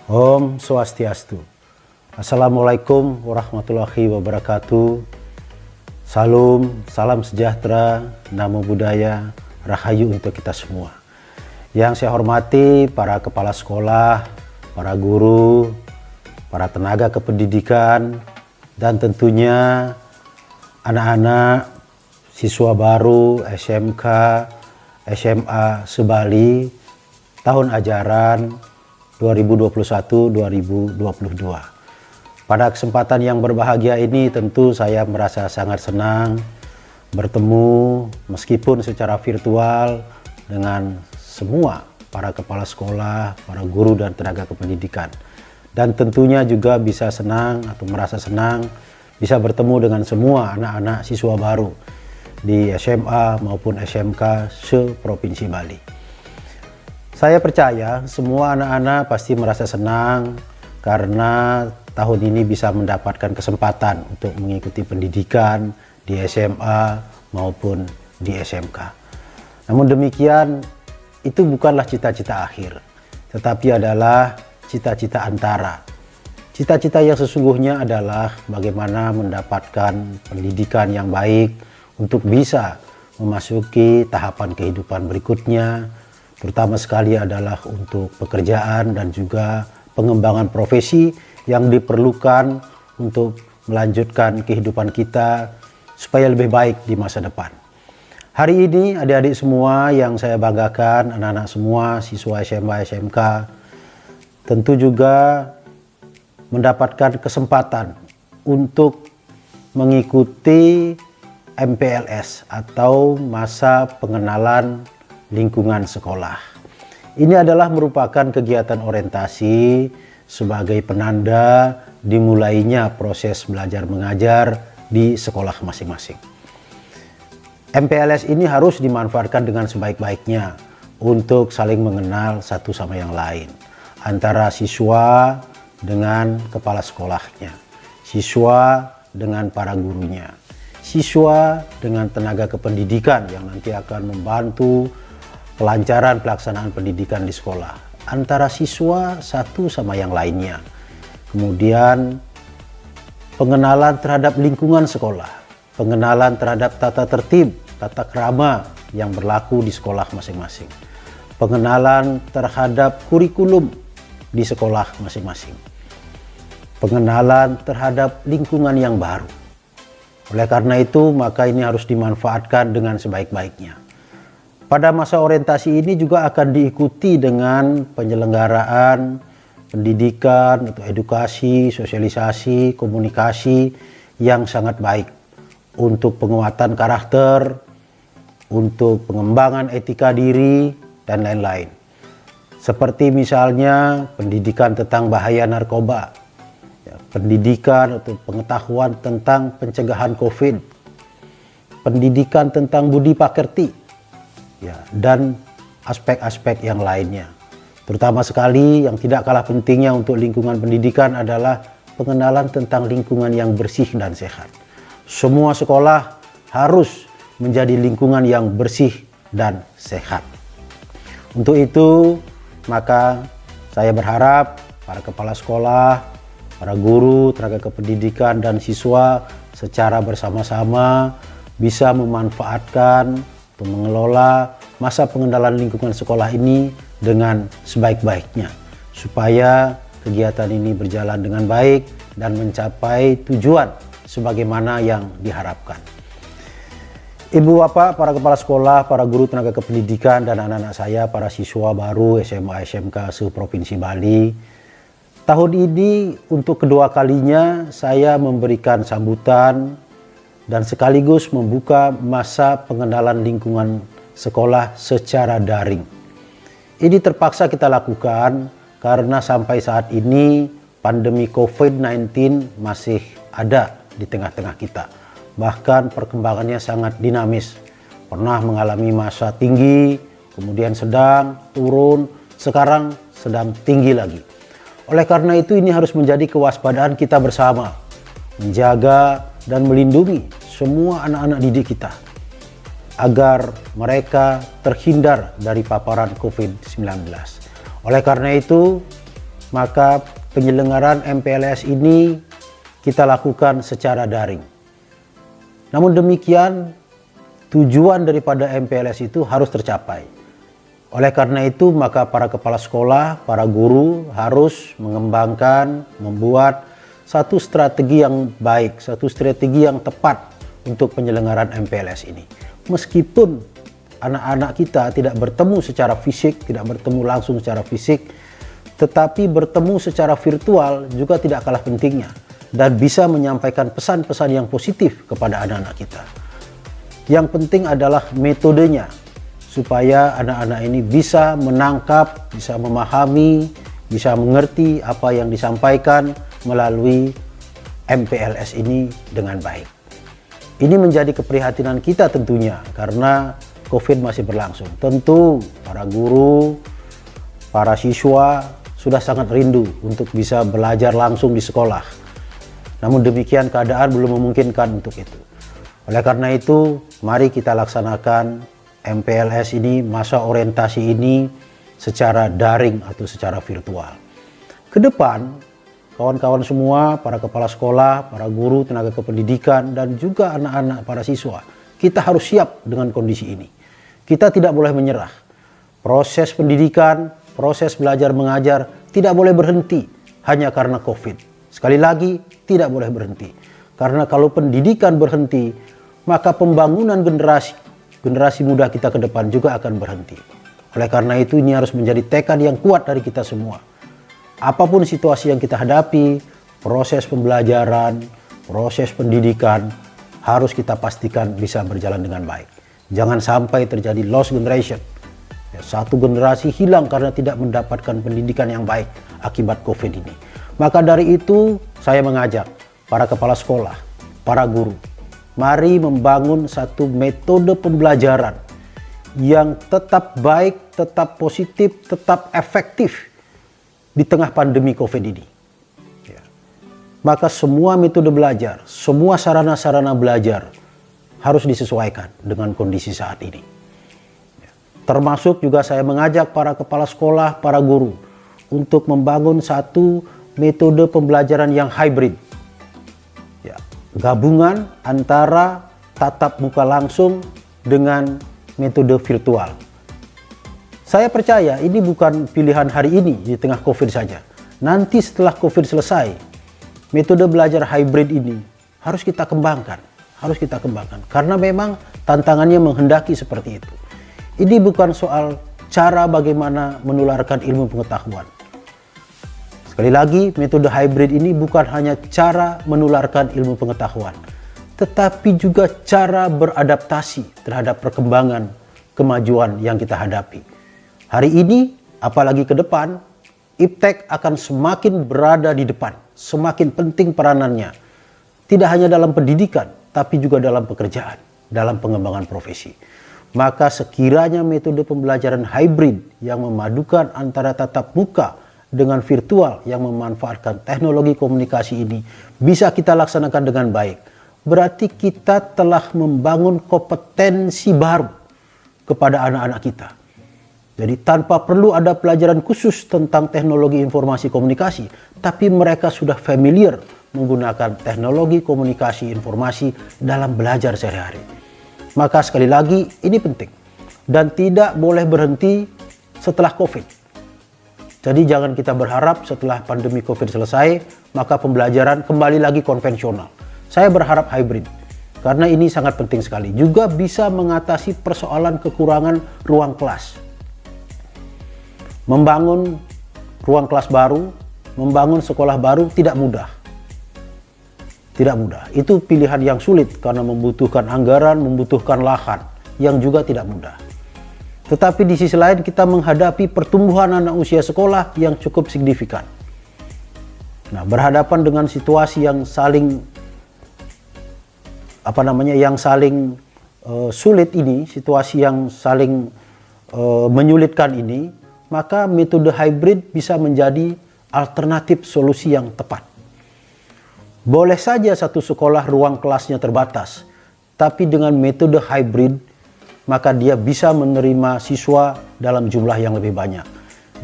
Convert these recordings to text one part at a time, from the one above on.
Om Swastiastu. Assalamualaikum warahmatullahi wabarakatuh. Salam sejahtera, namo buddhaya, rahayu untuk kita semua. Yang saya hormati para kepala sekolah, para guru, para tenaga kependidikan, dan tentunya anak-anak siswa baru SMK, SMA se-Bali tahun ajaran 2021-2022. Pada kesempatan yang berbahagia ini tentu saya merasa sangat senang bertemu meskipun secara virtual dengan semua para kepala sekolah, para guru dan tenaga kependidikan. Dan tentunya juga bisa senang atau merasa senang bisa bertemu dengan semua anak-anak siswa baru di SMA maupun SMK se-Provinsi Bali. Saya percaya semua anak-anak pasti merasa senang karena tahun ini bisa mendapatkan kesempatan untuk mengikuti pendidikan di SMA maupun di SMK. Namun demikian, itu bukanlah cita-cita akhir, tetapi adalah cita-cita antara. Cita-cita yang sesungguhnya adalah bagaimana mendapatkan pendidikan yang baik untuk bisa memasuki tahapan kehidupan berikutnya, terutama sekali adalah untuk pekerjaan dan juga pengembangan profesi yang diperlukan untuk melanjutkan kehidupan kita supaya lebih baik di masa depan. Hari ini adik-adik semua yang saya banggakan, anak-anak semua siswa SMA SMK tentu juga mendapatkan kesempatan untuk mengikuti MPLS atau masa pengenalan lingkungan sekolah. Ini adalah merupakan kegiatan orientasi sebagai penanda dimulainya proses belajar mengajar di sekolah masing-masing. MPLS ini harus dimanfaatkan dengan sebaik-baiknya untuk saling mengenal satu sama yang lain, antara siswa dengan kepala sekolahnya, siswa dengan para gurunya, siswa dengan tenaga kependidikan yang nanti akan membantu kelancaran pelaksanaan pendidikan di sekolah, antara siswa satu sama yang lainnya. Kemudian pengenalan terhadap lingkungan sekolah, pengenalan terhadap tata tertib, tata krama yang berlaku di sekolah masing-masing, pengenalan terhadap kurikulum di sekolah masing-masing, pengenalan terhadap lingkungan yang baru. Oleh karena itu, maka ini harus dimanfaatkan dengan sebaik-baiknya. Pada masa orientasi ini juga akan diikuti dengan penyelenggaraan pendidikan atau edukasi, sosialisasi, komunikasi yang sangat baik untuk penguatan karakter, untuk pengembangan etika diri, dan lain-lain. Seperti misalnya pendidikan tentang bahaya narkoba, pendidikan atau pengetahuan tentang pencegahan COVID, pendidikan tentang budi pakerti, dan aspek-aspek yang lainnya. Terutama sekali yang tidak kalah pentingnya untuk lingkungan pendidikan adalah pengenalan tentang lingkungan yang bersih dan sehat. Semua sekolah harus menjadi lingkungan yang bersih dan sehat. Untuk itu, maka saya berharap para kepala sekolah, para guru, tenaga kependidikan, dan siswa secara bersama-sama bisa memanfaatkan untuk mengelola masa pengenalan lingkungan sekolah ini dengan sebaik-baiknya, supaya kegiatan ini berjalan dengan baik dan mencapai tujuan sebagaimana yang diharapkan. Ibu bapak, para kepala sekolah, para guru tenaga kependidikan, dan anak-anak saya, para siswa baru SMA SMK se-Provinsi Bali, tahun ini untuk kedua kalinya saya memberikan sambutan dan sekaligus membuka masa pengenalan lingkungan sekolah secara daring. Ini terpaksa kita lakukan karena sampai saat ini pandemi COVID-19 masih ada di tengah-tengah kita. Bahkan perkembangannya sangat dinamis. Pernah mengalami masa tinggi, kemudian sedang, turun, sekarang sedang tinggi lagi. Oleh karena itu ini harus menjadi kewaspadaan kita bersama, menjaga dan melindungi semua anak-anak didik kita agar mereka terhindar dari paparan COVID-19. Oleh karena itu, maka penyelenggaraan MPLS ini kita lakukan secara daring. Namun demikian, tujuan daripada MPLS itu harus tercapai. Oleh karena itu, maka para kepala sekolah, para guru harus mengembangkan, membuat satu strategi yang baik, satu strategi yang tepat untuk penyelenggaraan MPLS ini. Meskipun anak-anak kita tidak bertemu secara fisik, tidak bertemu langsung secara fisik, tetapi bertemu secara virtual juga tidak kalah pentingnya dan bisa menyampaikan pesan-pesan yang positif kepada anak-anak kita. Yang penting adalah metodenya, supaya anak-anak ini bisa menangkap, bisa memahami, bisa mengerti apa yang disampaikan melalui MPLS ini dengan baik. Ini menjadi keprihatinan kita tentunya karena COVID masih berlangsung. Tentu para guru, para siswa sudah sangat rindu untuk bisa belajar langsung di sekolah. Namun demikian keadaan belum memungkinkan untuk itu. Oleh karena itu, mari kita laksanakan MPLS ini, masa orientasi ini secara daring atau secara virtual. Ke depan, kawan-kawan semua, para kepala sekolah, para guru, tenaga kependidikan, dan juga anak-anak para siswa, kita harus siap dengan kondisi ini. Kita tidak boleh menyerah. Proses pendidikan, proses belajar mengajar tidak boleh berhenti hanya karena COVID. Sekali lagi, tidak boleh berhenti. Karena kalau pendidikan berhenti, maka pembangunan generasi muda kita ke depan juga akan berhenti. Oleh karena itu, ini harus menjadi tekad yang kuat dari kita semua. Apapun situasi yang kita hadapi, proses pembelajaran, proses pendidikan harus kita pastikan bisa berjalan dengan baik. Jangan sampai terjadi lost generation. Satu generasi hilang karena tidak mendapatkan pendidikan yang baik akibat COVID ini. Maka dari itu, saya mengajak para kepala sekolah, para guru, mari membangun satu metode pembelajaran yang tetap baik, tetap positif, tetap efektif di tengah pandemi COVID ini. Ya. Maka semua metode belajar, semua sarana-sarana belajar harus disesuaikan dengan kondisi saat ini. Ya. Termasuk juga saya mengajak para kepala sekolah, para guru untuk membangun satu metode pembelajaran yang hybrid. Gabungan antara tatap muka langsung dengan metode virtual. Saya percaya ini bukan pilihan hari ini di tengah COVID saja. Nanti setelah COVID selesai, metode belajar hybrid ini harus kita kembangkan. Karena memang tantangannya menghendaki seperti itu. Ini bukan soal cara bagaimana menularkan ilmu pengetahuan. Sekali lagi, metode hybrid ini bukan hanya cara menularkan ilmu pengetahuan, tetapi juga cara beradaptasi terhadap perkembangan kemajuan yang kita hadapi. Hari ini, apalagi ke depan, Iptek akan semakin berada di depan, semakin penting peranannya. Tidak hanya dalam pendidikan, tapi juga dalam pekerjaan, dalam pengembangan profesi. Maka sekiranya metode pembelajaran hybrid yang memadukan antara tatap muka dengan virtual yang memanfaatkan teknologi komunikasi ini bisa kita laksanakan dengan baik, berarti kita telah membangun kompetensi baru kepada anak-anak kita. Jadi tanpa perlu ada pelajaran khusus tentang teknologi informasi komunikasi, tapi mereka sudah familiar menggunakan teknologi komunikasi informasi dalam belajar sehari-hari. Maka sekali lagi ini penting dan tidak boleh berhenti setelah COVID. Jadi jangan kita berharap setelah pandemi COVID selesai, maka pembelajaran kembali lagi konvensional. Saya berharap hybrid, karena ini sangat penting sekali. Juga bisa mengatasi persoalan kekurangan ruang kelas. Membangun ruang kelas baru, membangun sekolah baru tidak mudah. Tidak mudah. Itu pilihan yang sulit karena membutuhkan anggaran, membutuhkan lahan, yang juga tidak mudah. Tetapi di sisi lain kita menghadapi pertumbuhan anak usia sekolah yang cukup signifikan. Nah, berhadapan dengan situasi yang saling sulit ini, situasi yang saling menyulitkan ini, maka metode hybrid bisa menjadi alternatif solusi yang tepat. Boleh saja satu sekolah ruang kelasnya terbatas, tapi dengan metode hybrid maka dia bisa menerima siswa dalam jumlah yang lebih banyak.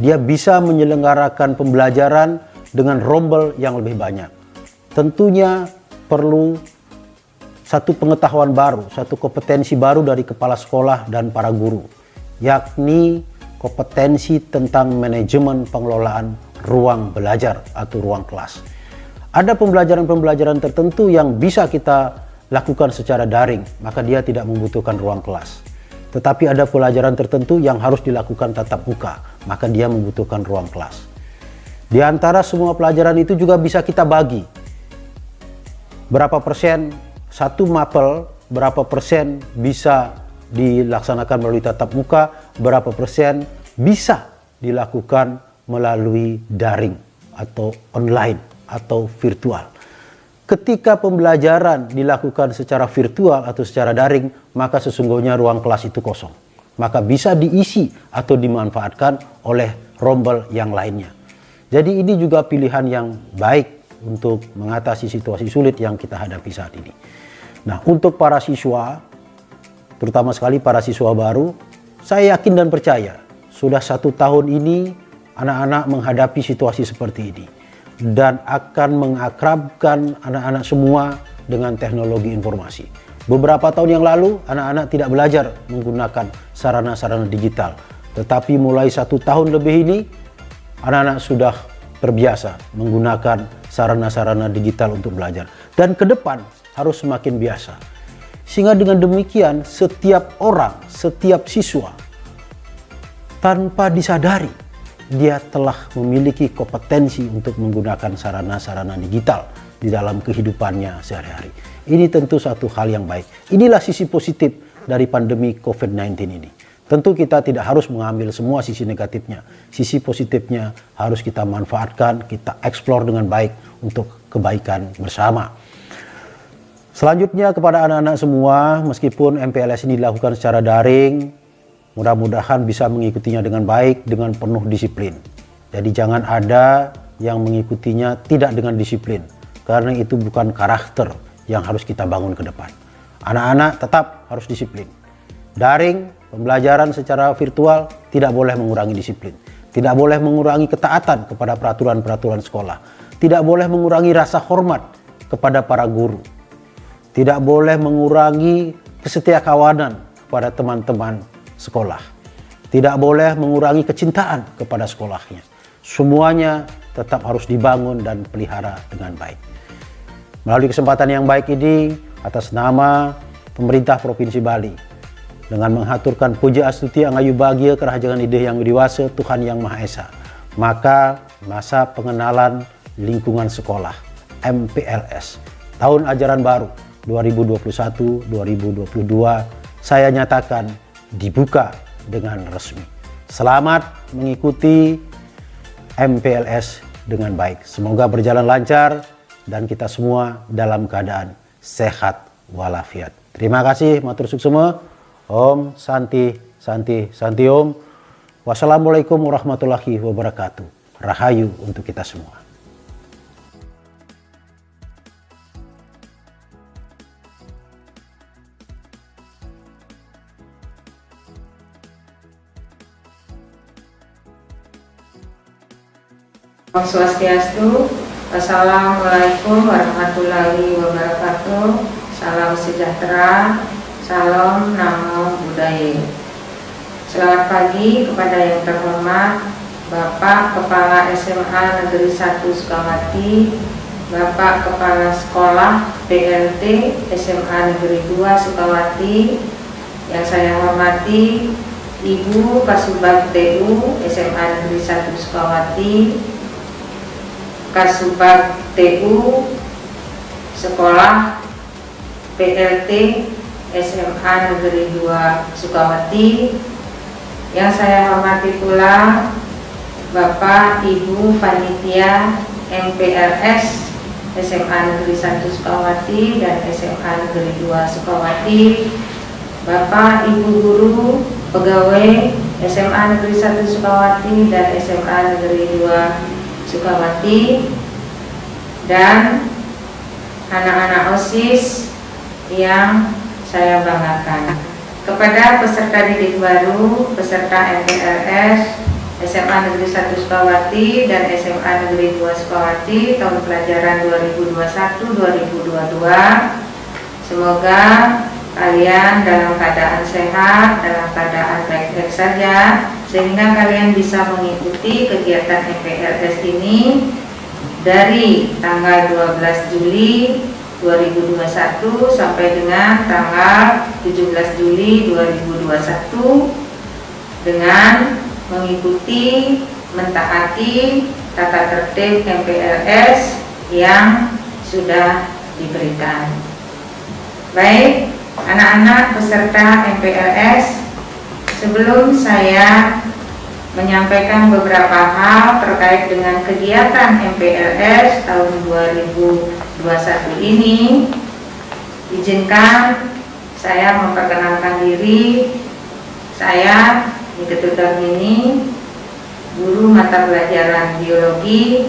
dia bisa menyelenggarakan pembelajaran dengan rombel yang lebih banyak. Tentunya perlu satu pengetahuan baru, satu kompetensi baru dari kepala sekolah dan para guru, yakni kompetensi tentang manajemen pengelolaan ruang belajar atau ruang kelas. Ada pembelajaran-pembelajaran tertentu yang bisa kita lakukan secara daring, maka dia tidak membutuhkan ruang kelas. Tetapi ada pelajaran tertentu yang harus dilakukan tatap muka, maka dia membutuhkan ruang kelas. Di antara semua pelajaran itu juga bisa kita bagi. Berapa persen satu mapel, berapa persen bisa dilaksanakan melalui tatap muka, berapa persen bisa dilakukan melalui daring atau online atau virtual. Ketika pembelajaran dilakukan secara virtual atau secara daring, maka sesungguhnya ruang kelas itu kosong. Maka bisa diisi atau dimanfaatkan oleh rombel yang lainnya. Jadi ini juga pilihan yang baik untuk mengatasi situasi sulit yang kita hadapi saat ini. Nah, untuk para siswa, terutama sekali para siswa baru, saya yakin dan percaya sudah 1 tahun ini anak-anak menghadapi situasi seperti ini dan akan mengakrabkan anak-anak semua dengan teknologi informasi. Beberapa tahun yang lalu anak-anak tidak belajar menggunakan sarana-sarana digital, tetapi mulai 1 tahun lebih ini anak-anak sudah terbiasa menggunakan sarana-sarana digital untuk belajar, dan ke depan harus semakin biasa. Sehingga dengan demikian setiap orang, setiap siswa tanpa disadari dia telah memiliki kompetensi untuk menggunakan sarana-sarana digital di dalam kehidupannya sehari-hari. Ini tentu satu hal yang baik. Inilah sisi positif dari pandemi COVID-19 ini. Tentu kita tidak harus mengambil semua sisi negatifnya. Sisi positifnya harus kita manfaatkan, kita eksplor dengan baik untuk kebaikan bersama. Selanjutnya kepada anak-anak semua, meskipun MPLS ini dilakukan secara daring, mudah-mudahan bisa mengikutinya dengan baik, dengan penuh disiplin. Jadi jangan ada yang mengikutinya tidak dengan disiplin, karena itu bukan karakter yang harus kita bangun ke depan. Anak-anak tetap harus disiplin. Daring, pembelajaran secara virtual tidak boleh mengurangi disiplin. Tidak boleh mengurangi ketaatan kepada peraturan-peraturan sekolah. Tidak boleh mengurangi rasa hormat kepada para guru. Tidak boleh mengurangi kesetiakawanan kepada teman-teman sekolah. Tidak boleh mengurangi kecintaan kepada sekolahnya. Semuanya tetap harus dibangun dan pelihara dengan baik. Melalui kesempatan yang baik ini, atas nama pemerintah Provinsi Bali, dengan menghaturkan puja astuti angayu bahagia kerahajangan ide yang widiwasa Tuhan Yang Maha Esa, maka masa pengenalan lingkungan sekolah MPLS tahun ajaran baru 2021-2022 saya nyatakan dibuka dengan resmi. Selamat mengikuti MPLS dengan baik. Semoga berjalan lancar dan kita semua dalam keadaan sehat walafiat. Terima kasih, matur suksema. Om Santi Santi Santi Om. Wassalamualaikum warahmatullahi wabarakatuh. Rahayu untuk kita semua. Om Swastiastu. Assalamualaikum warahmatullahi wabarakatuh. Salam sejahtera. Salam Namo Buddhaya. Selamat pagi kepada yang terhormat Bapak Kepala SMA Negeri 1 Sukawati, Bapak Kepala Sekolah PLT SMA Negeri 2 Sukawati, yang saya hormati Ibu Kasubag TU SMA Negeri 1 Sukawati, Kasubag TU Sekolah PLT SMA Negeri 2 Sukawati, yang saya hormati pula Bapak Ibu Panitia MPLS SMA Negeri 1 Sukawati dan SMA Negeri 2 Sukawati, Bapak Ibu Guru Pegawai SMA Negeri 1 Sukawati dan SMA Negeri 2 Sukawati, dan anak-anak OSIS yang saya banggakan. Kepada peserta didik baru, peserta MPLS, SMA Negeri 1 Sukawati dan SMA Negeri 2 Sukawati tahun pelajaran 2021-2022. Semoga kalian dalam keadaan sehat, dalam keadaan baik-baik saja, sehingga kalian bisa mengikuti kegiatan MPLS ini dari tanggal 12 Juli 2021 sampai dengan tanggal 17 Juli 2021 dengan mengikuti, mentaati tata tertib MPLS yang sudah diberikan. Baik, anak-anak peserta MPLS, sebelum saya menyampaikan beberapa hal terkait dengan kegiatan MPLS tahun 2021 ini, izinkan saya memperkenalkan diri. Saya Niketul Darmini, guru mata pelajaran biologi,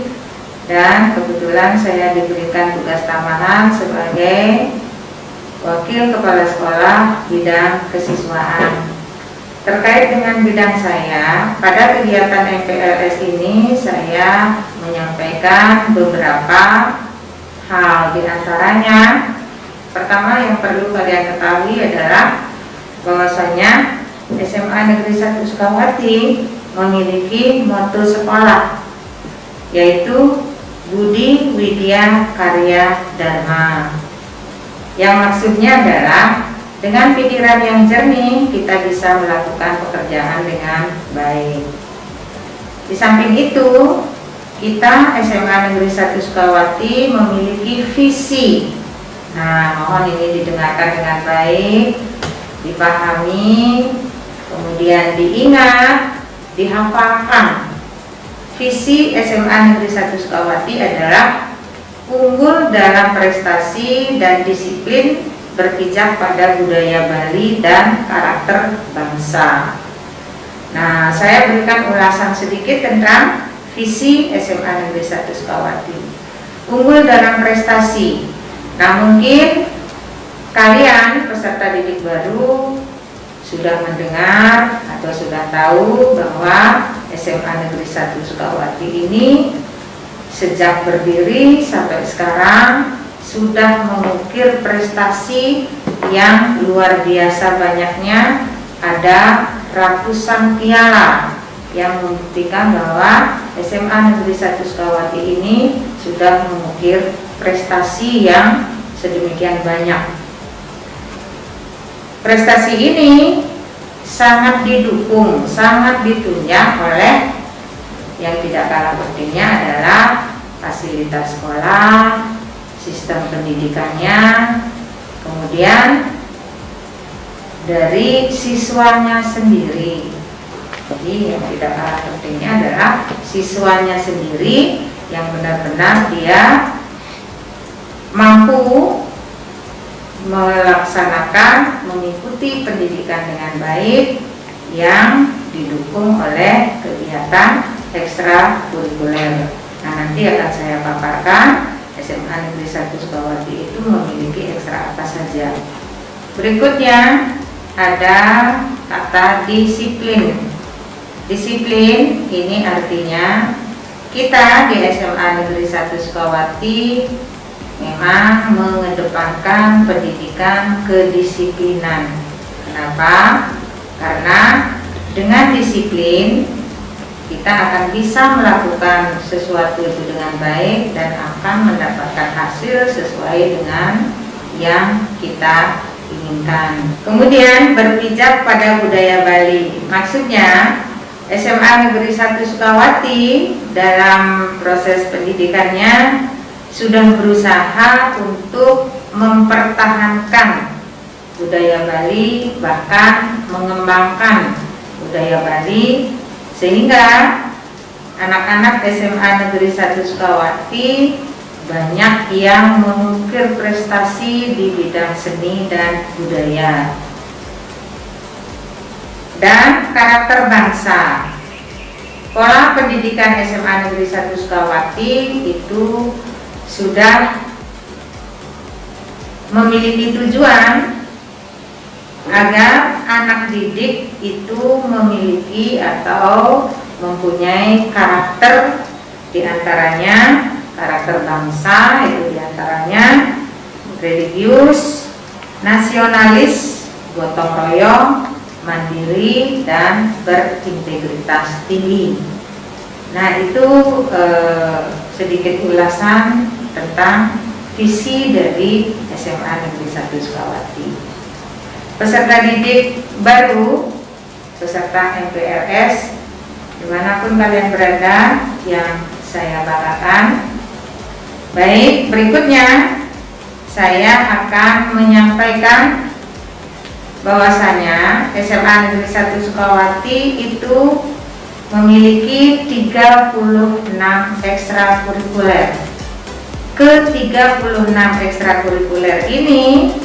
dan kebetulan saya diberikan tugas tambahan sebagai wakil kepala sekolah bidang kesiswaan. Terkait dengan bidang saya, pada kegiatan MPLS ini saya menyampaikan beberapa hal. Di antaranya, pertama yang perlu kalian ketahui adalah bahwasanya SMA Negeri 1 Sukawati memiliki moto sekolah, yaitu Budi Widya Karya Dharma, yang maksudnya adalah dengan pikiran yang jernih kita bisa melakukan pekerjaan dengan baik. Di samping itu, kita SMA Negeri 1 Sukawati memiliki visi. Nah, mohon ini didengarkan dengan baik, dipahami, kemudian diingat, dihafalkan. Visi SMA Negeri 1 Sukawati adalah unggul dalam prestasi dan disiplin, berpijak pada budaya Bali dan karakter bangsa. Nah, saya berikan ulasan sedikit tentang visi SMA Negeri 1 Sukawati. Unggul dalam prestasi. Nah, mungkin kalian peserta didik baru sudah mendengar atau sudah tahu bahwa SMA Negeri 1 Sukawati ini sejak berdiri sampai sekarang sudah mengukir prestasi yang luar biasa banyaknya. Ada ratusan piala yang membuktikan bahwa SMA Negeri 1 Sukawati ini sudah mengukir prestasi yang sedemikian banyak. Prestasi ini sangat didukung, sangat ditunjang oleh yang tidak kalah pentingnya adalah fasilitas sekolah, sistem pendidikannya, kemudian dari siswanya sendiri. Jadi yang tidak kalah pentingnya adalah siswanya sendiri yang benar-benar dia mampu melaksanakan, mengikuti pendidikan dengan baik yang didukung oleh kegiatan ekstrakurikuler. Nah, nanti akan saya paparkan SMA Negeri 1 Sukawati itu memiliki ekstra apa saja. Berikutnya ada kata disiplin. Disiplin ini artinya kita di SMA Negeri 1 Sukawati memang mengedepankan pendidikan kedisiplinan. Kenapa? Karena dengan disiplin kita akan bisa melakukan sesuatu itu dengan baik dan akan mendapatkan hasil sesuai dengan yang kita inginkan. Kemudian berpijak pada budaya Bali. Maksudnya SMA Negeri 1 Sukawati dalam proses pendidikannya sudah berusaha untuk mempertahankan budaya Bali, bahkan mengembangkan budaya Bali, sehingga anak-anak SMA Negeri 1 Sukawati banyak yang mengukir prestasi di bidang seni dan budaya. Dan karakter bangsa. Pola pendidikan SMA Negeri 1 Sukawati itu sudah memiliki tujuan agar anak didik itu memiliki atau mempunyai karakter, diantaranya karakter bangsa, itu diantaranya religius, nasionalis, gotong royong, mandiri, dan berintegritas tinggi. Nah, itu sedikit ulasan tentang visi dari SMA Negeri 1 Sukawati. Peserta didik baru, peserta MPLS, dimanapun kalian berada yang saya banggakan. Baik, berikutnya saya akan menyampaikan bahwasanya SMA Negeri 1 Sukawati itu memiliki 36 ekstrakurikuler. Ke-36 ekstrakurikuler ini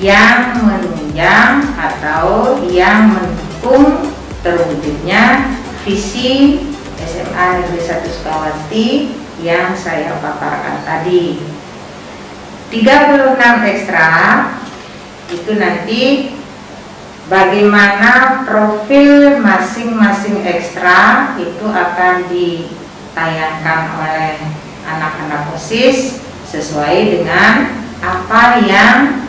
yang menunjang atau yang mendukung terwujudnya visi SMA Negeri 1 Sukawati yang saya paparkan tadi. 36 ekstra itu nanti bagaimana profil masing-masing ekstra itu akan ditayangkan oleh anak-anak OSIS sesuai dengan apa yang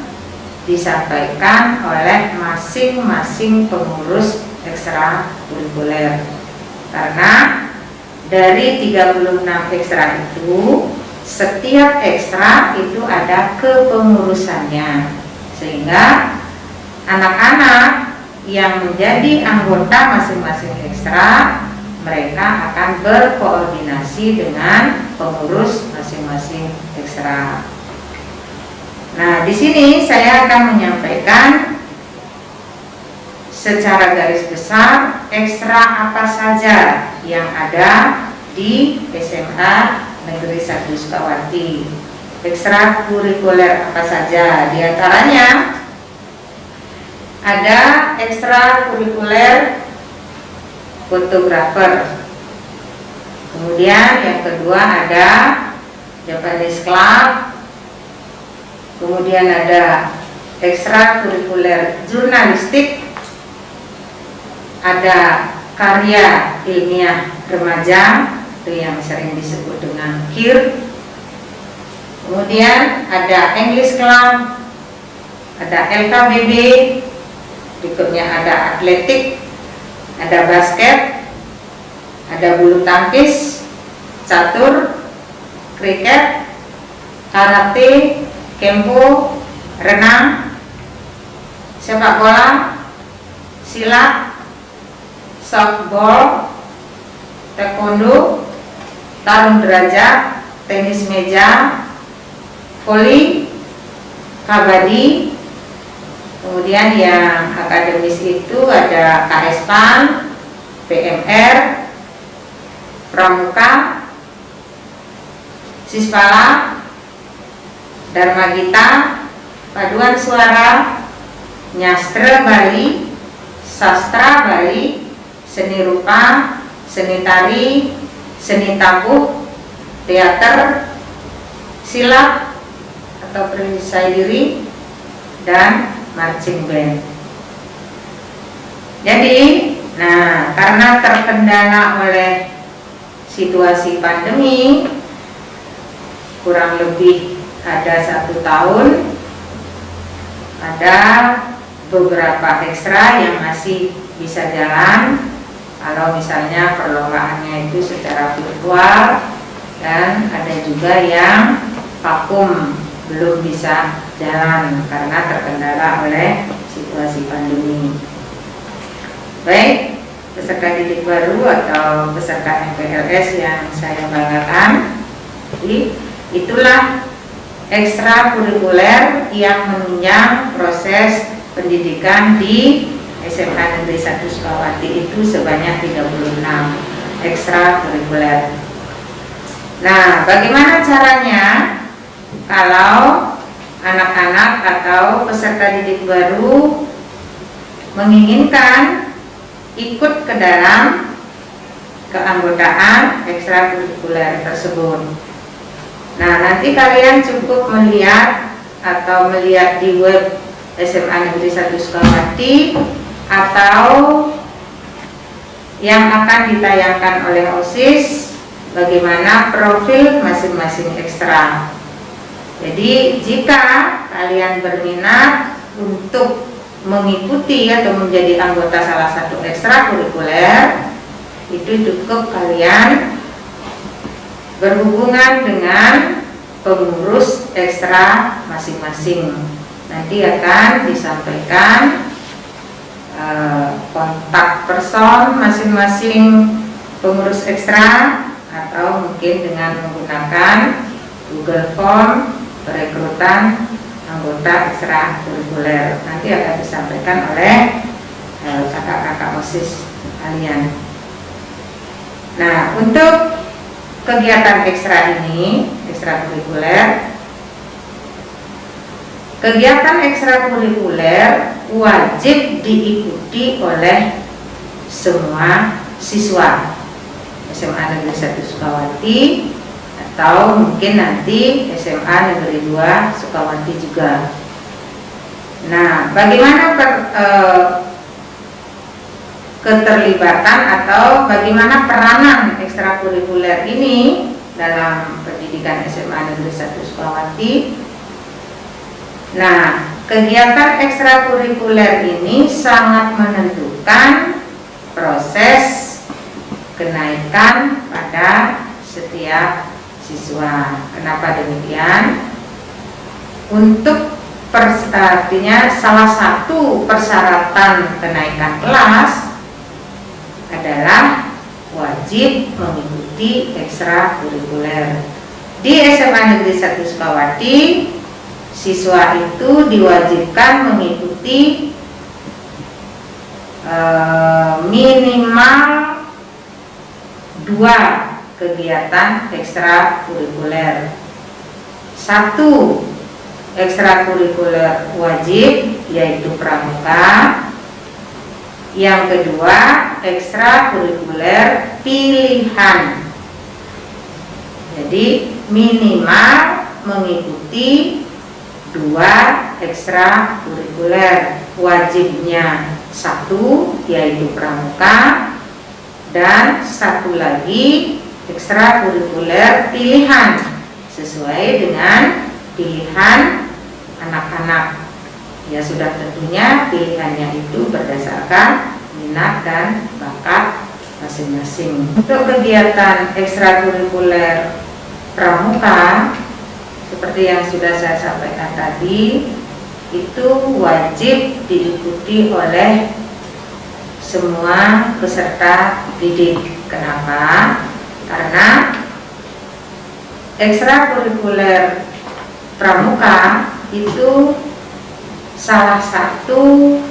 disampaikan oleh masing-masing pengurus ekstrakurikuler. Karena dari 36 ekstra itu, setiap ekstra itu ada kepengurusannya, sehingga anak-anak yang menjadi anggota masing-masing ekstra, mereka akan berkoordinasi dengan pengurus masing-masing ekstra. Nah, di sini saya akan menyampaikan secara garis besar ekstra apa saja yang ada di SMA Negeri 1 Sukawati. Ekstrakurikuler apa saja? Di antaranya ada ekstrakurikuler fotografer. Kemudian yang kedua ada Japanese Club. Kemudian ada ekstrakurikuler jurnalistik. Ada karya ilmiah remaja, itu yang sering disebut dengan KIR. Kemudian ada English Club, ada LKBB, berikutnya ada atletik, ada basket, ada bulu tangkis, catur, kriket, karate, kempo, renang, sepak bola, silat, softball, taekwondo, tarung derajat, tenis meja, voli, kabadi. Kemudian yang akademis itu ada KS-PAN, PMR, Pramuka, Sispala, Dharma Gita, Paduan Suara, Nyastra Bali, Sastra Bali, Seni Rupa, Seni Tari, Seni Tabuh, Teater, Silat atau perisai diri, dan marching band. Jadi, nah, karena terkendala oleh situasi pandemi, kurang lebih ada 1 tahun, ada beberapa ekstra yang masih bisa jalan. Kalau misalnya perlombaannya itu secara virtual, dan ada juga yang vakum, belum bisa jalan karena terkendala oleh situasi pandemi. Baik, peserta didik baru atau peserta MPLS yang saya banggakan, jadi itulah ekstrakurikuler yang menunjang proses pendidikan di SMA Negeri 1 Sukawati itu sebanyak 36 ekstrakurikuler. Nah, bagaimana caranya kalau anak-anak atau peserta didik baru menginginkan ikut ke dalam keanggotaan ekstrakurikuler tersebut? Nah, nanti kalian cukup melihat atau melihat di web SMA Negeri 1 Sukawati atau yang akan ditayangkan oleh OSIS bagaimana profil masing-masing ekstra. Jadi jika kalian berminat untuk mengikuti atau menjadi anggota salah satu ekstrakurikuler, itu cukup kalian berhubungan dengan pengurus ekstra masing-masing. Nanti akan disampaikan kontak person masing-masing pengurus ekstra, atau mungkin dengan menggunakan Google Form perekrutan anggota ekstrakurikuler. Nanti akan disampaikan oleh kakak-kakak OSIS kalian. Nah, untuk kegiatan ekstra ini, ekstrakurikuler, kegiatan ekstrakurikuler wajib diikuti oleh semua siswa SMA Negeri 1 Sukawati, atau mungkin nanti SMA Negeri 2 Sukawati juga. Nah, bagaimana keterlibatan atau bagaimana peranan ekstrakurikuler ini dalam pendidikan SMA Negeri 1 Sukawati? Nah, kegiatan ekstrakurikuler ini sangat menentukan proses kenaikan pada setiap siswa. Kenapa demikian? Untuk artinya salah satu persyaratan kenaikan kelas adalah wajib mengikuti ekstrakurikuler. Di SMA Negeri 1 Sukawati, siswa itu diwajibkan mengikuti minimal 2 kegiatan ekstrakurikuler. 1 ekstrakurikuler wajib, yaitu pramuka. Yang kedua, ekstrakurikuler pilihan. Jadi minimal mengikuti 2 ekstrakurikuler. Wajibnya 1, yaitu pramuka, dan 1 lagi ekstrakurikuler pilihan, sesuai dengan pilihan anak-anak. Ya, sudah tentunya pilihannya itu berdasarkan minat dan bakat masing-masing. Untuk kegiatan ekstrakurikuler pramuka, seperti yang sudah saya sampaikan tadi, itu wajib diikuti oleh semua peserta didik. Kenapa? Karena ekstrakurikuler pramuka itu salah satu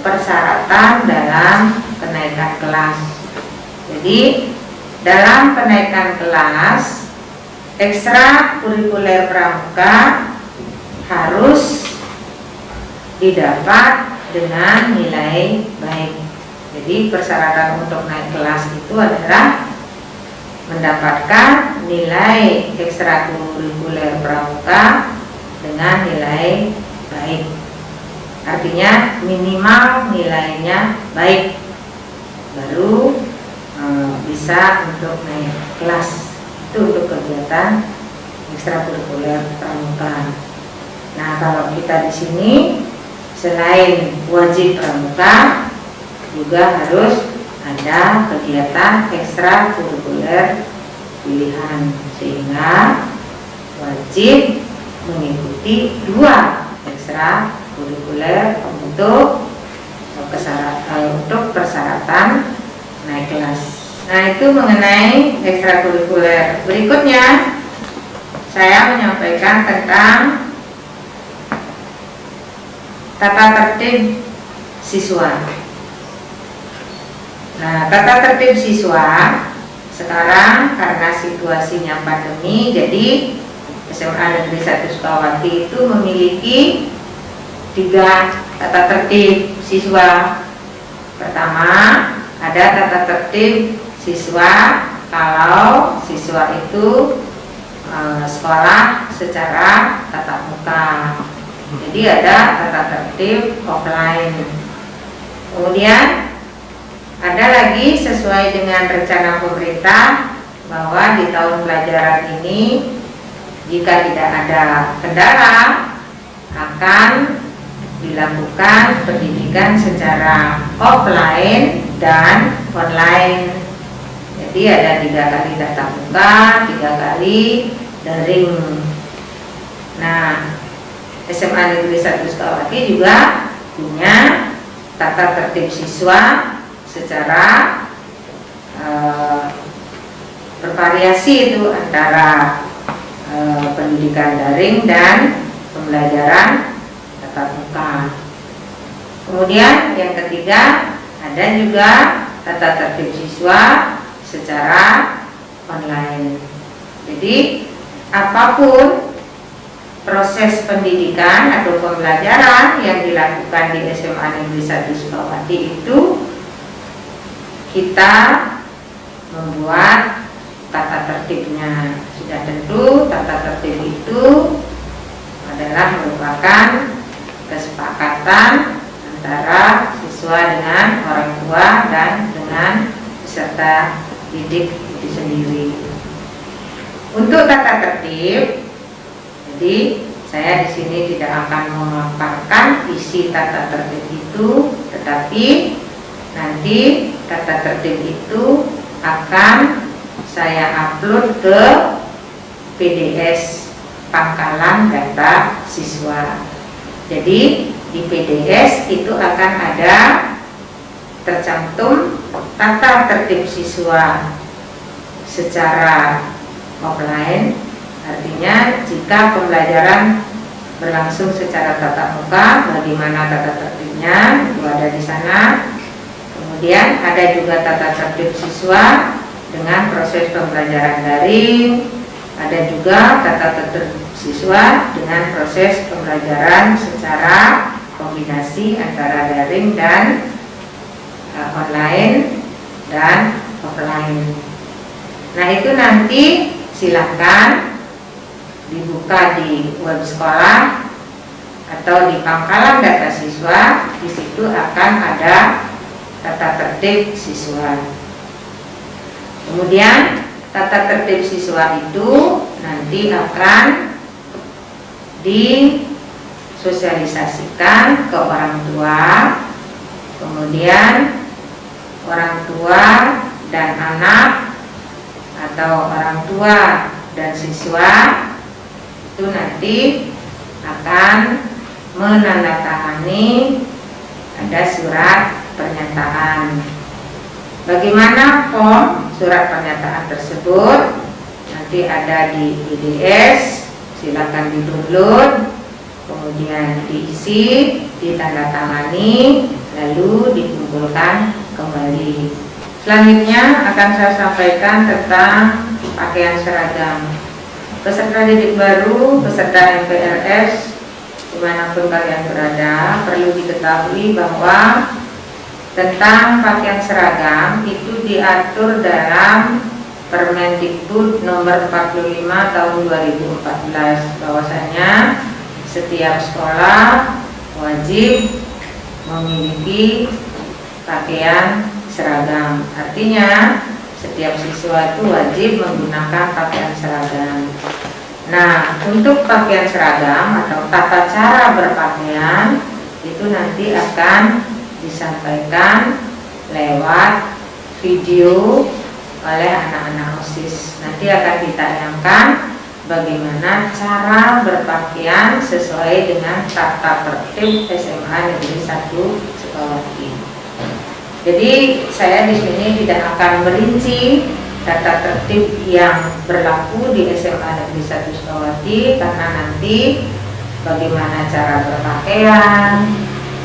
persyaratan dalam kenaikan kelas. Jadi dalam kenaikan kelas, ekstrakurikuler pramuka harus didapat dengan nilai baik. Jadi persyaratan untuk naik kelas itu adalah mendapatkan nilai ekstrakurikuler pramuka dengan nilai baik. Artinya minimal nilainya baik, baru bisa untuk naik kelas. Itu untuk kegiatan ekstrakurikuler pramuka. Nah, kalau kita di sini selain wajib pramuka, juga harus ada kegiatan ekstrakurikuler pilihan, sehingga wajib mengikuti 2 ekstrakurikuler untuk persyaratan naik kelas. Nah, itu mengenai ekstrakurikuler. Berikutnya saya menyampaikan tentang tata tertib siswa. Nah, tata tertib siswa sekarang karena situasinya pandemi, jadi SMA Negeri 1 Sukawati itu memiliki 3 tata tertib siswa. Pertama, ada tata tertib siswa kalau siswa itu sekolah secara tatap muka. Jadi ada tata tertib offline. Kemudian ada lagi sesuai dengan rencana pemerintah bahwa di tahun pelajaran ini jika tidak ada kendala akan dilakukan pendidikan secara offline dan online. Jadi ada 3 kali tatap muka, 3 kali daring. Nah, SMA Negeri 1 Sukawati juga punya tata tertib siswa secara bervariasi itu antara pendidikan daring dan pembelajaran tatap muka. Kemudian yang ketiga ada juga tata tertib siswa secara online. Jadi apapun proses pendidikan atau pembelajaran yang dilakukan di SMA Negeri 1 Sukawati itu kita membuat tata tertibnya. Sudah tentu tata tertib itu adalah merupakan kesepakatan antara siswa dengan orang tua dan dengan peserta didik itu sendiri. Untuk tata tertib, jadi saya di sini tidak akan memaparkan isi tata tertib itu, tetapi nanti tata tertib itu akan saya upload ke PDS Pangkalan Data Siswa. Jadi di PDS itu akan ada tercantum tata tertib siswa secara offline, artinya jika pembelajaran berlangsung secara tatap muka, bagaimana tata tertibnya itu ada di sana. Kemudian ada juga tata tertib siswa dengan proses pembelajaran daring, ada juga tata tertib siswa dengan proses pembelajaran secara kombinasi antara daring dan online dan offline. Nah, itu nanti silakan dibuka di web sekolah atau di Pangkalan Data Siswa. Di situ akan ada tata tertib siswa. Kemudian tata tertib siswa itu nanti akan disosialisasikan ke orang tua, kemudian orang tua dan anak atau orang tua dan siswa itu nanti akan menandatangani ada surat pernyataan. Bagaimana form surat pernyataan tersebut? Nanti ada di PDS, silakan di-download, kemudian diisi, ditandatangani, lalu dikumpulkan kembali. Selanjutnya akan saya sampaikan tentang pakaian seragam. Peserta didik baru, peserta MPLS, dimanapun kalian berada, perlu diketahui bahwa tentang pakaian seragam itu diatur dalam Permendikbud nomor 45 tahun 2014, bahwasanya setiap sekolah wajib memiliki pakaian seragam. Artinya setiap siswa itu wajib menggunakan pakaian seragam. Nah, untuk pakaian seragam atau tata cara berpakaian itu nanti akan disampaikan lewat video oleh anak-anak OSIS. Nanti akan ditayangkan bagaimana cara berpakaian sesuai dengan tata tertib SMA Negeri 1 Sukawati. Jadi saya di sini tidak akan merinci tata tertib yang berlaku di SMA Negeri 1 Sukawati, karena nanti bagaimana cara berpakaian,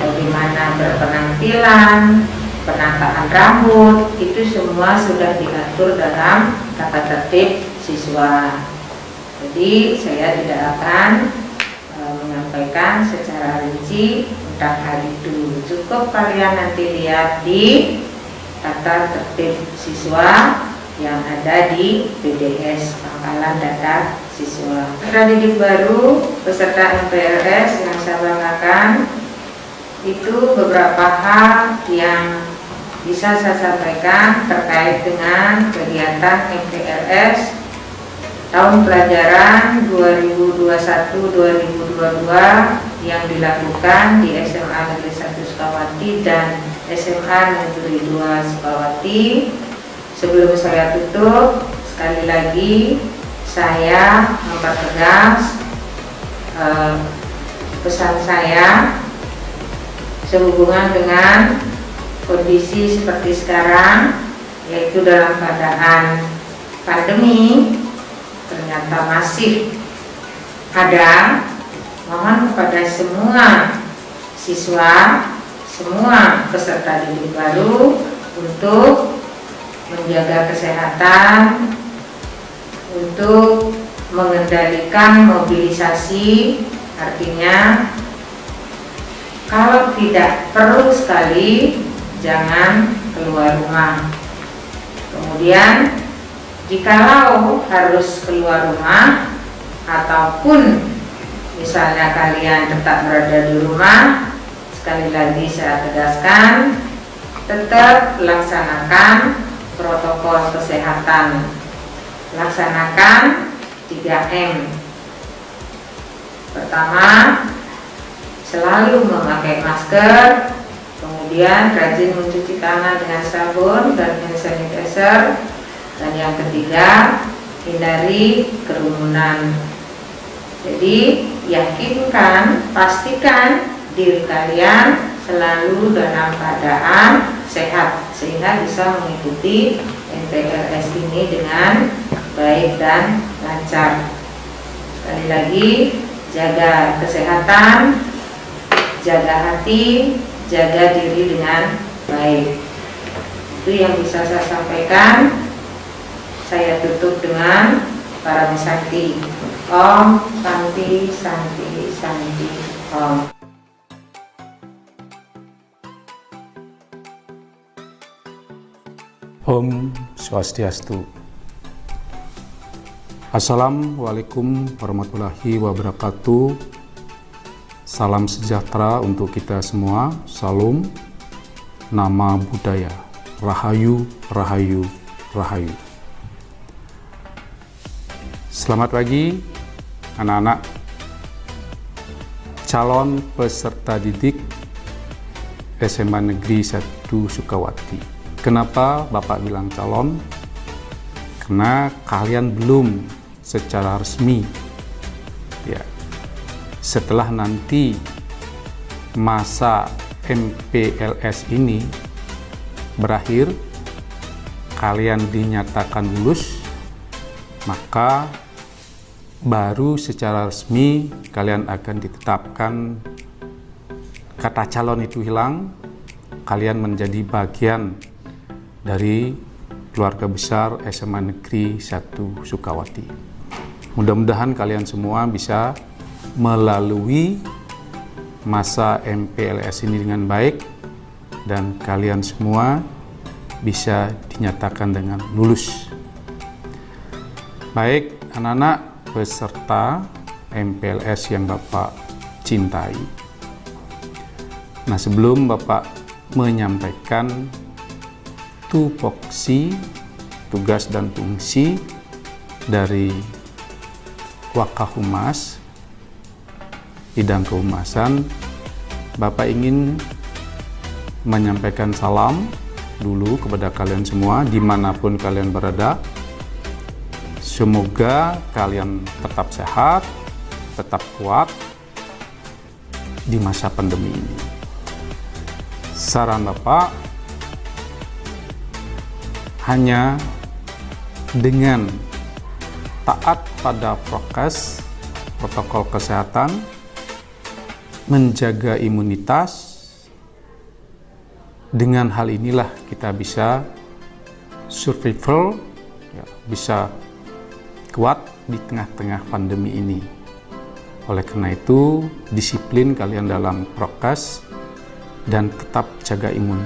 bagaimana berpenampilan, penataan rambut, itu semua sudah diatur dalam tata tertib siswa. Jadi saya tidak akan menyampaikan secara rinci tentang hal itu. Cukup kalian nanti lihat di tata tertib siswa yang ada di PDS Pangkalan Data Siswa. Peserta didik baru, peserta MPLS yang saya banggakan, itu beberapa hal yang bisa saya sampaikan terkait dengan kegiatan MPLS tahun pelajaran 2021-2022 yang dilakukan di SMA Negeri 1 Sukawati dan SMA Negeri 2 Sukawati. Sebelum saya tutup, sekali lagi saya mempertegas pesan saya sehubungan dengan kondisi seperti sekarang, yaitu dalam keadaan pandemi ternyata masih ada. Mohon kepada semua siswa, semua peserta didik baru untuk menjaga kesehatan, untuk mengendalikan mobilisasi. Artinya kalau tidak perlu sekali, jangan keluar rumah. Kemudian jikalau harus keluar rumah ataupun misalnya kalian tetap berada di rumah, sekali lagi saya tegaskan, tetap laksanakan protokol kesehatan. Laksanakan 3M. Pertama, selalu memakai masker, kemudian rajin mencuci tangan dengan sabun dan hand sanitizer, dan yang ketiga, hindari kerumunan. Jadi yakinkan, pastikan diri kalian selalu dalam keadaan sehat sehingga bisa mengikuti MPLS ini dengan baik dan lancar. Sekali lagi, jaga kesehatan, jaga hati, jaga diri dengan baik. Itu yang bisa saya sampaikan. Saya tutup dengan Parami Sakti. Om Santi Santi Santi Om. Om Swastiastu. Assalamualaikum warahmatullahi wabarakatuh. Salam sejahtera untuk kita semua. Salam, nama budaya. Rahayu, rahayu, rahayu. Selamat pagi anak-anak calon peserta didik SMA Negeri 1 Sukawati. Kenapa Bapak bilang calon? Karena kalian belum secara resmi, ya, setelah nanti masa MPLS ini berakhir, kalian dinyatakan lulus, maka baru secara resmi kalian akan ditetapkan. Kata calon itu hilang, kalian menjadi bagian dari keluarga besar SMA Negeri 1 Sukawati. Mudah-mudahan kalian semua bisa melalui masa MPLS ini dengan baik dan kalian semua bisa dinyatakan dengan lulus. Baik anak-anak peserta MPLS yang Bapak cintai. Nah, sebelum Bapak menyampaikan tupoksi, tugas dan fungsi dari Wakahumas, Bidang Kehumasan, Bapak ingin menyampaikan salam dulu kepada kalian semua dimanapun kalian berada. Semoga kalian tetap sehat, tetap kuat di masa pandemi ini. Saran Bapak, hanya dengan taat pada prokes, protokol kesehatan, menjaga imunitas, dengan hal inilah kita bisa survival, ya, bisa kuat di tengah-tengah pandemi ini. Oleh karena itu, disiplin kalian dalam prokes dan tetap jaga imun,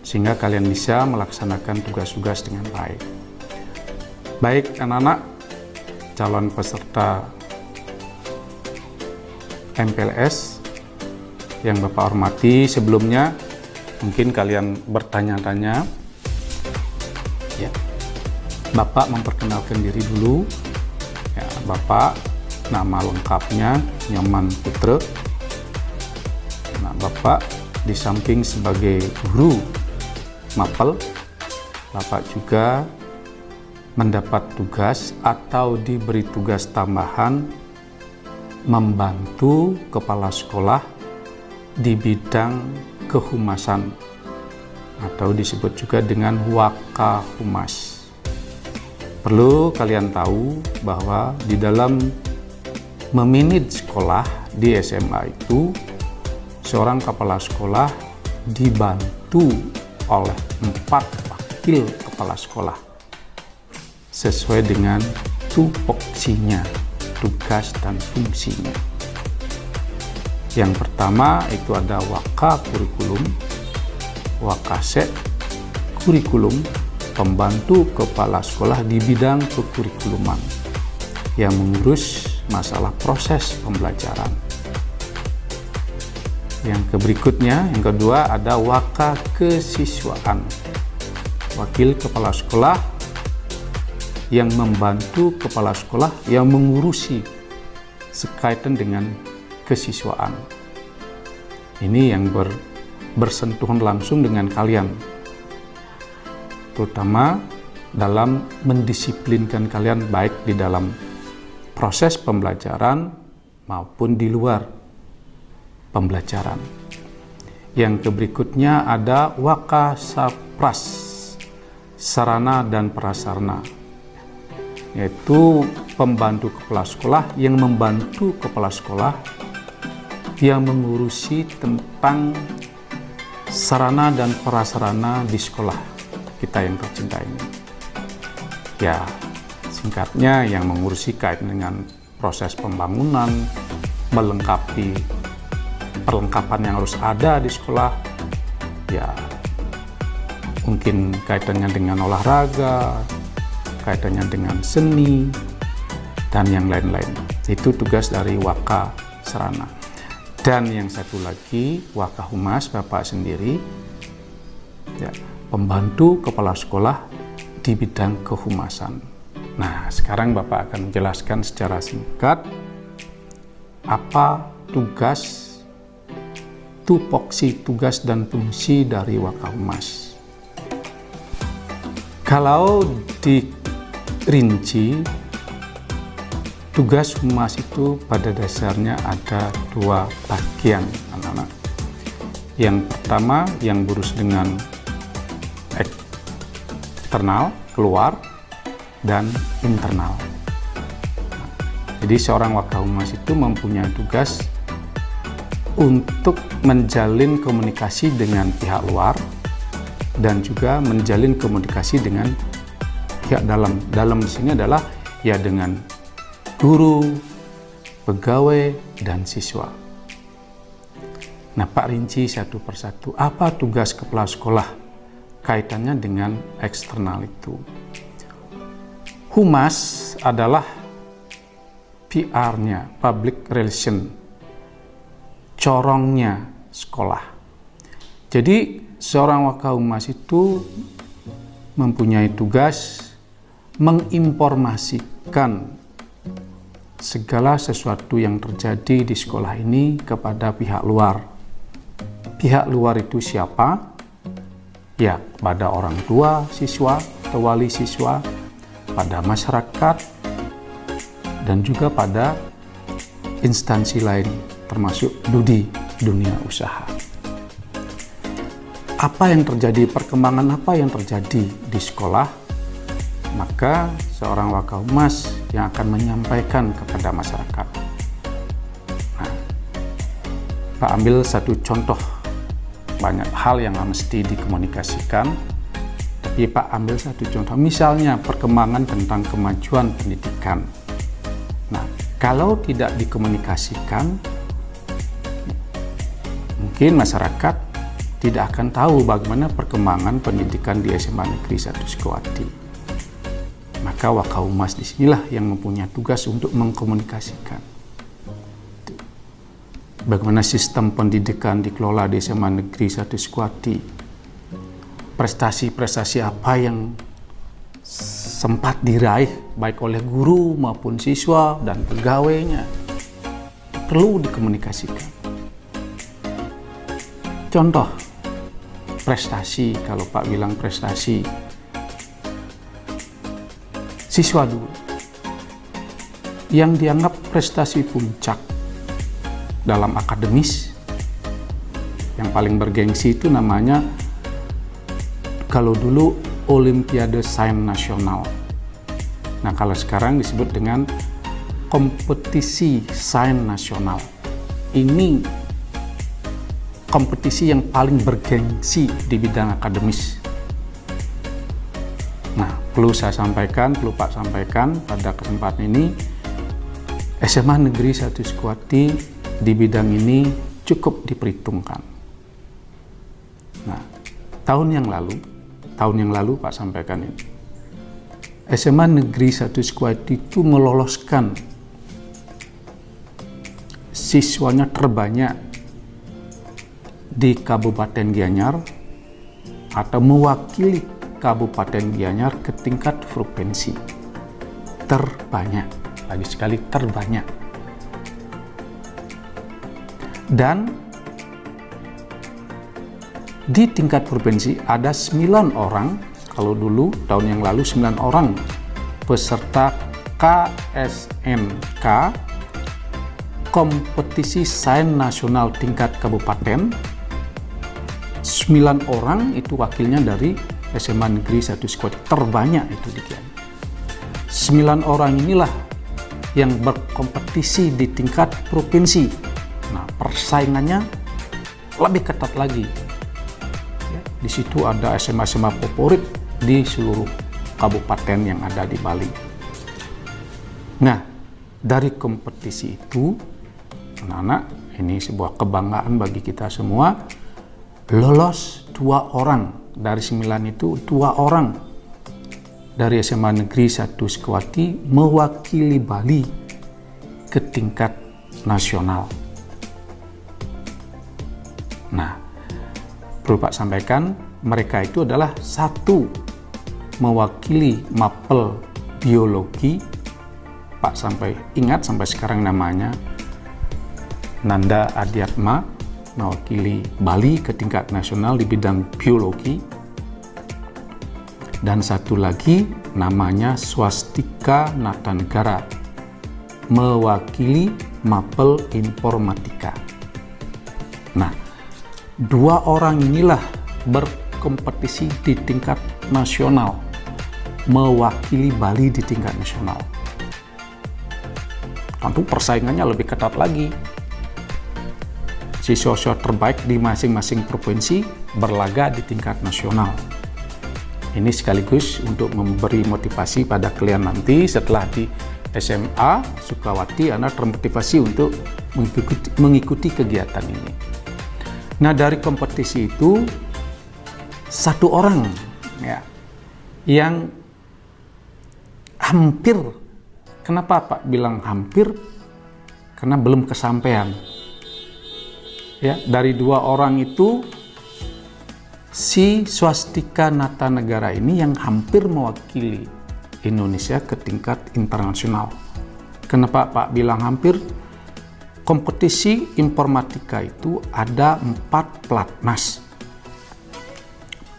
sehingga kalian bisa melaksanakan tugas-tugas dengan baik. Baik anak-anak calon peserta MPLS yang Bapak hormati, sebelumnya Mungkin kalian bertanya-tanya, ya, Bapak memperkenalkan diri dulu. Ya, Bapak nama lengkapnya Nyoman Putra. Nah, Bapak di samping sebagai guru mapel, Bapak juga mendapat tugas atau diberi tugas tambahan membantu kepala sekolah di bidang kehumasan atau disebut juga dengan Wakahumas. Perlu kalian tahu bahwa di dalam memanage sekolah di SMA itu seorang kepala sekolah dibantu oleh 4 wakil kepala sekolah sesuai dengan tupoksinya, tugas dan fungsinya. Yang pertama itu ada Waka Kurikulum, Wakasek Kurikulum, pembantu kepala sekolah di bidang kekurikuluman yang mengurus masalah proses pembelajaran. Yang berikutnya, yang kedua ada Waka Kesiswaan, wakil kepala sekolah yang membantu kepala sekolah yang mengurusi sekaitan dengan kesiswaan. Ini yang bersentuhan langsung dengan kalian, terutama dalam mendisiplinkan kalian baik di dalam proses pembelajaran maupun di luar pembelajaran. Yang berikutnya ada Wakasapras, sarana dan prasarana, yaitu pembantu kepala sekolah yang membantu kepala sekolah yang mengurusi tentang sarana dan prasarana di sekolah kita yang tercinta ini. Ya, singkatnya yang mengurusi kaitan dengan proses pembangunan, melengkapi perlengkapan yang harus ada di sekolah, ya mungkin kaitannya dengan olahraga, kaitannya dengan seni, dan yang lain-lain. Itu tugas dari Waka Sarana. Dan yang satu lagi, Wakahumas, Bapak sendiri, ya, pembantu kepala sekolah di bidang kehumasan. Nah, sekarang Bapak akan menjelaskan secara singkat apa tugas, tupoksi tugas dan fungsi dari Wakahumas. Kalau dirinci, tugas humas itu pada dasarnya ada 2 bagian, anak-anak. Yang pertama yang berurus dengan eksternal, keluar, dan internal. Jadi seorang Wakahumas itu mempunyai tugas untuk menjalin komunikasi dengan pihak luar dan juga menjalin komunikasi dengan pihak dalam. Dalam di sini adalah ya dengan guru, pegawai, dan siswa. Nah, Pak rinci satu persatu. Apa tugas kepala sekolah kaitannya dengan eksternal itu? Humas adalah PR-nya, public relation, corongnya sekolah. Jadi seorang Wakahumas itu mempunyai tugas menginformasikan segala sesuatu yang terjadi di sekolah ini kepada pihak luar. Pihak luar itu siapa? Ya, pada orang tua siswa atau wali siswa, pada masyarakat, dan juga pada instansi lain, termasuk dunia usaha. Apa yang terjadi, perkembangan apa yang terjadi di sekolah, maka seorang Wakahumas yang akan menyampaikan kepada masyarakat. Nah, Pak ambil satu contoh, banyak hal yang mesti dikomunikasikan, tapi Pak ambil satu contoh, misalnya perkembangan tentang kemajuan pendidikan. Nah, kalau tidak dikomunikasikan, mungkin masyarakat tidak akan tahu bagaimana perkembangan pendidikan di SMA Negeri 1 Sukawati. Maka Wakahumas disinilah yang mempunyai tugas untuk mengkomunikasikan. bagaimana sistem pendidikan dikelola di SMA Negeri 1 Sekuati, prestasi-prestasi apa yang sempat diraih baik oleh guru maupun siswa dan pegawainya, perlu dikomunikasikan. Contoh prestasi, kalau Pak bilang prestasi, siswa dulu yang dianggap prestasi puncak dalam akademis, yang paling bergengsi itu namanya, kalau dulu Olimpiade Sains Nasional. Nah, kalau sekarang disebut dengan kompetisi sains nasional. Ini kompetisi yang paling bergengsi di bidang akademis. Nah, perlu Pak sampaikan pada kesempatan ini, SMA Negeri 1 Sekuati di bidang ini cukup diperhitungkan. Nah, tahun yang lalu Pak sampaikan ini, SMA Negeri 1 Sekuati itu meloloskan siswanya terbanyak di Kabupaten Gianyar atau mewakili Kabupaten Gianyar ke tingkat provinsi. Terbanyak, lagi sekali terbanyak. Dan di tingkat provinsi ada 9 orang, kalau dulu tahun yang lalu 9 orang peserta KSNK, kompetisi sains nasional tingkat kabupaten. 9 orang itu wakilnya dari SMA Negeri 1 Sekuati, terbanyak itu di Gianyar. 9 orang inilah yang berkompetisi di tingkat provinsi. Nah, persaingannya lebih ketat lagi. Ya, di situ ada SMA-SMA favorit di seluruh kabupaten yang ada di Bali. Nah, dari kompetisi itu, anak-anak, ini sebuah kebanggaan bagi kita semua, lolos 2 orang dari 9 itu, 2 orang dari SMA Negeri 1 Sekuati mewakili Bali ke tingkat nasional. Nah, perlu Pak sampaikan, mereka itu adalah 1 mewakili Mapel Biologi, Pak ingat sampai sekarang namanya Nanda Adiatma, mewakili Bali ke tingkat nasional di bidang biologi. Dan 1 lagi namanya Swastika Natanegara, mewakili Mapel Informatika. Nah, 2 orang inilah berkompetisi di tingkat nasional, mewakili Bali di tingkat nasional. Tentu persaingannya lebih ketat lagi. Siswa-siswa terbaik di masing-masing provinsi berlaga di tingkat nasional. Ini sekaligus untuk memberi motivasi pada kalian nanti setelah di SMA Sukawati, Anda termotivasi untuk mengikuti kegiatan ini. Nah, dari kompetisi itu 1 orang ya yang hampir, kenapa Pak bilang hampir? Karena belum kesampaian. Ya, dari 2 orang itu si Swastika Natanegara ini yang hampir mewakili Indonesia ke tingkat internasional. Kenapa Pak bilang hampir? Kompetisi informatika itu ada 4 platnas.